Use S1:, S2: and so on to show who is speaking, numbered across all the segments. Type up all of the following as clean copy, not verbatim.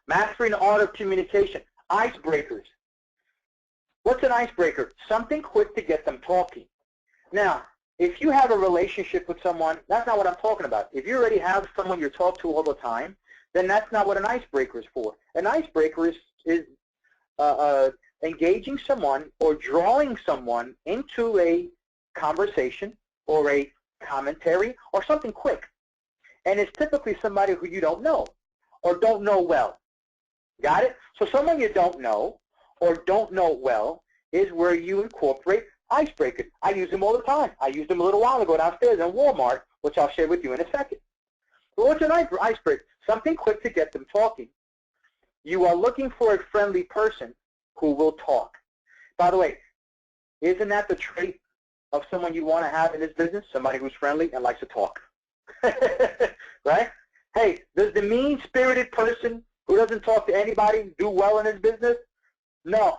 S1: Mastering the art of communication. Icebreakers. What's an icebreaker? Something quick to get them talking. Now, if you have a relationship with someone, that's not what I'm talking about. If you already have someone you talk to all the time, then that's not what an icebreaker is for. An icebreaker is engaging someone or drawing someone into a conversation or a commentary or something quick. And it's typically somebody who you don't know or don't know well. Got it? So someone you don't know or don't know well is where you incorporate icebreakers. I use them all the time. I used them a little while ago downstairs in Walmart, which I'll share with you in a second. Well, what's an icebreaker? Something quick to get them talking. You are looking for a friendly person who will talk. By the way, isn't that the trait of someone you want to have in this business? Somebody who's friendly and likes to talk. Right? Hey, does the mean-spirited person who doesn't talk to anybody do well in this business? No.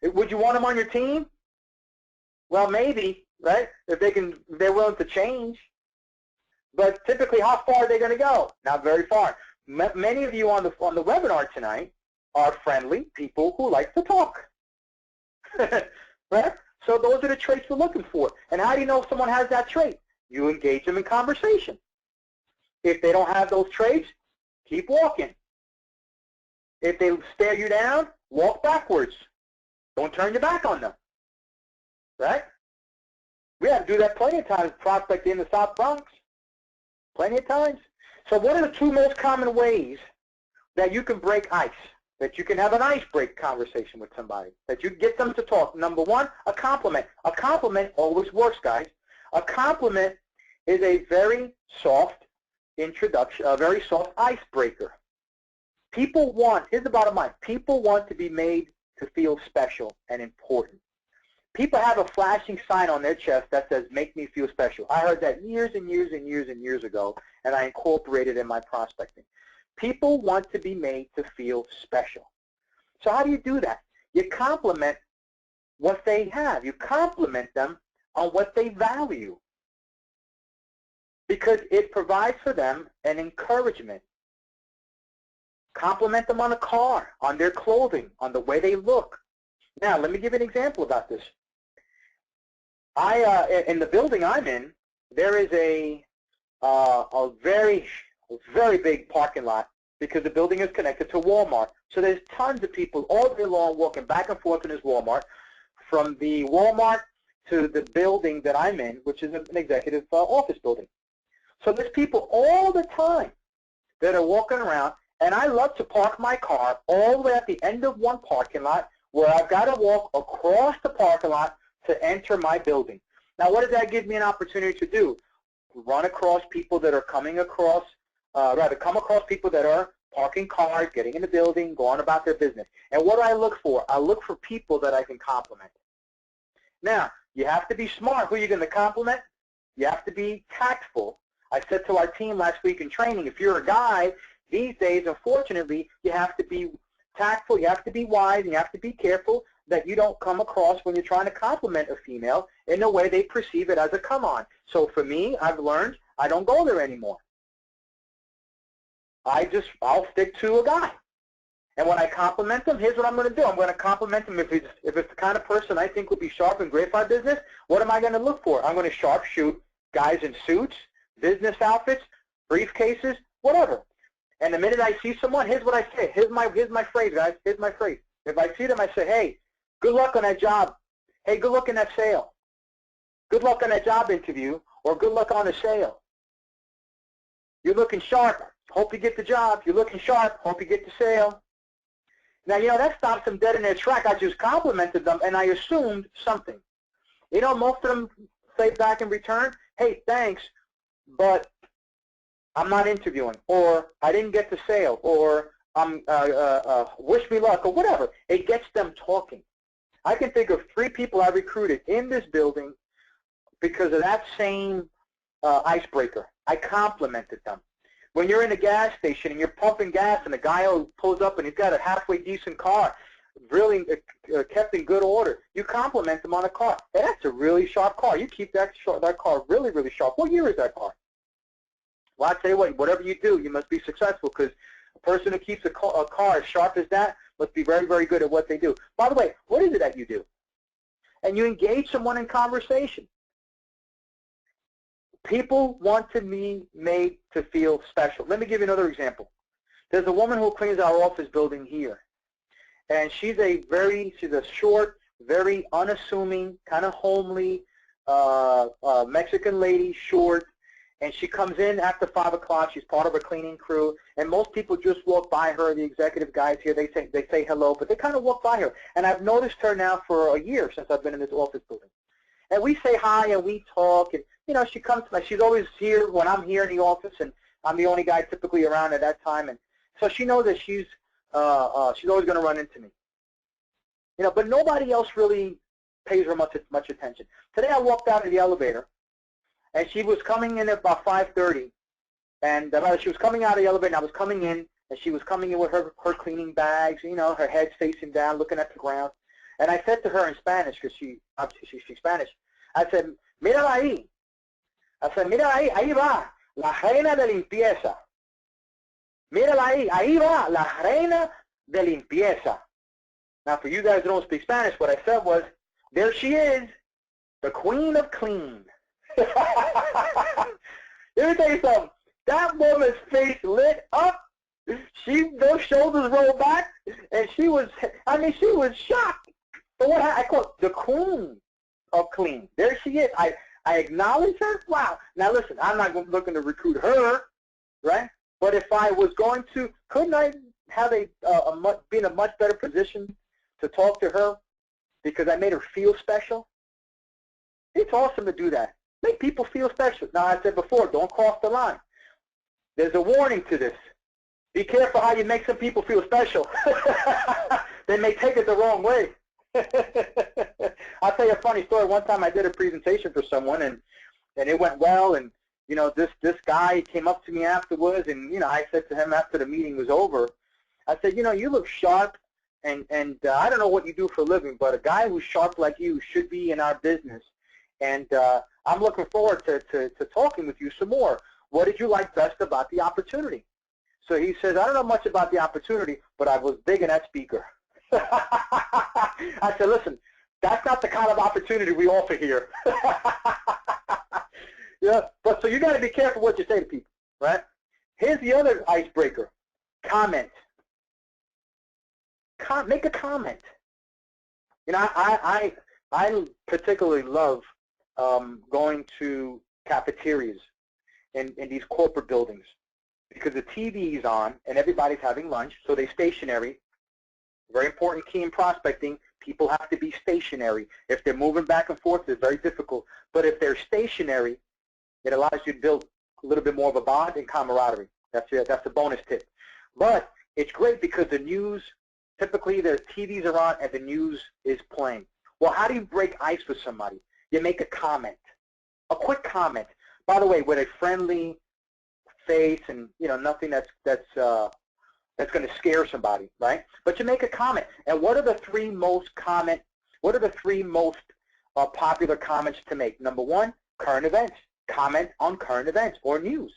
S1: Would you want them on your team? Well, maybe, right? If they're willing to change. But typically, how far are they going to go? Not very far. Many of you on the webinar tonight are friendly people who like to talk. Right? So those are the traits we're looking for. And how do you know if someone has that trait? You engage them in conversation. If they don't have those traits, keep walking. If they stare you down, walk backwards. Don't turn your back on them. Right? We have to do that plenty of times, prospecting in the South Bronx. Plenty of times. So what are the two most common ways that you can break ice, that you can have an ice break conversation with somebody, that you get them to talk? Number one, a compliment. A compliment always works, guys. A compliment is a very soft introduction, a very soft icebreaker. People want, here's the bottom line, people want to be made to feel special and important. People have a flashing sign on their chest that says, make me feel special. I heard that years and years and years and years ago, and I incorporated it in my prospecting. People want to be made to feel special. So how do you do that? You compliment what they have. You compliment them on what they value, because it provides for them an encouragement. Compliment them on a car, on their clothing, on the way they look. Now, let me give you an example about this. In the building I'm in, there is a very big parking lot because the building is connected to Walmart. So there's tons of people all day long walking back and forth in this Walmart, from the Walmart to the building that I'm in, which is an executive office building. So there's people all the time that are walking around, and I love to park my car all the way at the end of one parking lot where I've got to walk across the parking lot to enter my building. Now, what does that give me an opportunity to do? Run across people that are coming across, come across people that are parking cars, getting in the building, going about their business. And what do I look for? I look for people that I can compliment. Now, you have to be smart who you're going to compliment. You have to be tactful. I said to our team last week in training, if you're a guy, these days, unfortunately, you have to be tactful, you have to be wise, and you have to be careful that you don't come across when you're trying to compliment a female in a way they perceive it as a come-on. So for me, I've learned I don't go there anymore. I'll stick to a guy. And when I compliment them, here's what I'm going to do. I'm going to compliment them if it's the kind of person I think would be sharp and great for our business. What am I going to look for? I'm going to sharpshoot guys in suits, business outfits, briefcases, whatever. And the minute I see someone, here's what I say. Here's my phrase, guys. Here's my phrase. If I see them, I say, hey, good luck on that job. Hey, good luck on that sale. Good luck on that job interview, or good luck on the sale. You're looking sharp. Hope you get the job. You're looking sharp. Hope you get the sale. Now, you know, that stops them dead in their track. I just complimented them, and I assumed something. You know, most of them say back in return, hey, thanks, but I'm not interviewing, or I didn't get the sale, or wish me luck, or whatever. It gets them talking. I can think of 3 people I recruited in this building because of that same icebreaker. I complimented them. When you're in a gas station and you're pumping gas and the guy pulls up and he's got a halfway decent car, really kept in good order, you compliment him on a car. Hey, that's a really sharp car. You keep that car really, really sharp. What year is that car? Well, I tell you what, whatever you do, you must be successful, because person who keeps a car as sharp as that must be very, very good at what they do. By the way, what is it that you do? And you engage someone in conversation. People want to be made to feel special. Let me give you another example. There's a woman who cleans our office building here. And she's a short, very unassuming, kind of homely Mexican lady, short. And she comes in after 5 o'clock. She's part of a cleaning crew. And most people just walk by her. The executive guys here, they say hello, but they kind of walk by her. And I've noticed her now for a year since I've been in this office building. And we say hi and we talk. And, you know, she comes to me. She's always here when I'm here in the office. And I'm the only guy typically around at that time. And so she knows that she's always going to run into me. You know, but nobody else really pays her much attention. Today I walked out of the elevator, and she was coming in at about 5:30, and she was coming out of the elevator, and I was coming in, and she was coming in with her cleaning bags, you know, her head facing down, looking at the ground. And I said to her in Spanish, because she speaks Spanish, I said, mírala ahí. I said, mira ahí va, la reina de limpieza. Mírala ahí va, la reina de limpieza. Now, for you guys who don't speak Spanish, what I said was, there she is, the queen of clean. Let me tell you something. That woman's face lit up. Those shoulders rolled back, and she was shocked. But what I call it, the queen of clean. There she is. I acknowledge her. Wow. Now, listen, I'm not looking to recruit her, right? But if I was going to, couldn't I have be in a much better position to talk to her because I made her feel special? It's awesome to do that. Make people feel special. Now, I said before, don't cross the line. There's a warning to this. Be careful how you make some people feel special. They may take it the wrong way. I'll tell you a funny story. One time I did a presentation for someone, and it went well, and you know, this guy came up to me afterwards, and you know, I said to him after the meeting was over, I said, you know, you look sharp, and I don't know what you do for a living, but a guy who's sharp like you should be in our business, and I'm looking forward to talking with you some more. What did you like best about the opportunity? So he says, I don't know much about the opportunity, but I was big in that speaker. I said, listen, that's not the kind of opportunity we offer here. Yeah, but so you got to be careful what you say to people, right? Here's the other icebreaker. Comment. Make a comment. You know, I particularly love going to cafeterias in these corporate buildings because the TV is on and everybody's having lunch, so they're stationary. Very important key in prospecting, people have to be stationary. If they're moving back and forth, it's very difficult. But if they're stationary, it allows you to build a little bit more of a bond and camaraderie. That's a bonus tip. But it's great because the news, typically the TVs are on and the news is playing. Well, how do you break ice with somebody? You make a comment, a quick comment. By the way, with a friendly face and, you know, nothing that's going to scare somebody, right? But you make a comment. And what are the three most popular comments to make? Number one, current events. Comment on current events or news.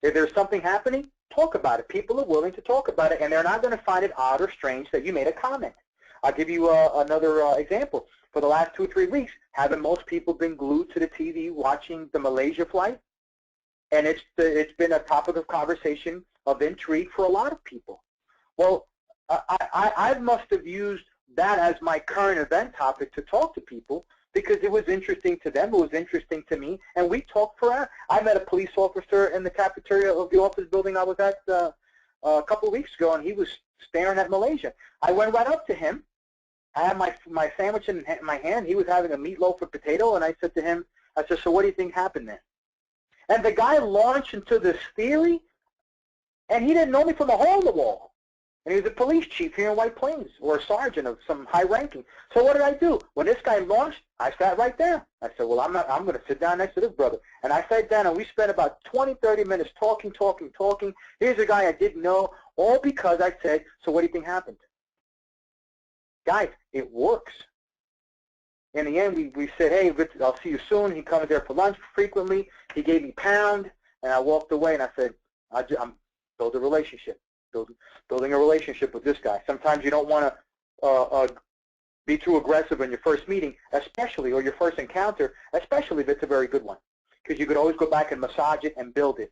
S1: If there's something happening, talk about it. People are willing to talk about it, and they're not going to find it odd or strange that you made a comment. I'll give you another example. For the last 2 or 3 weeks, haven't most people been glued to the TV watching the Malaysia flight? And it's been a topic of conversation, of intrigue for a lot of people. Well, I must have used that as my current event topic to talk to people because it was interesting to them, it was interesting to me, and we talked forever. I met a police officer in the cafeteria of the office building I was at a couple of weeks ago, and he was staring at Malaysia. I went right up to him. I had my sandwich in my hand. He was having a meatloaf with potato, and I said to him, I said, so what do you think happened there? And the guy launched into this theory, and he didn't know me from a hole in the wall. And he was a police chief here in White Plains, or a sergeant of some high ranking. So what did I do? When this guy launched, I sat right there. I said, well, I'm going to sit down next to this brother. And I sat down, and we spent about 20, 30 minutes talking. Here's a guy I didn't know, all because I said, so what do you think happened? Guys, it works. In the end, we said, hey, I'll see you soon. He comes there for lunch frequently. He gave me £1, and I walked away, and I said, build a relationship. Building a relationship with this guy. Sometimes you don't want to be too aggressive in your first meeting, especially, or your first encounter, especially if it's a very good one, because you could always go back and massage it and build it.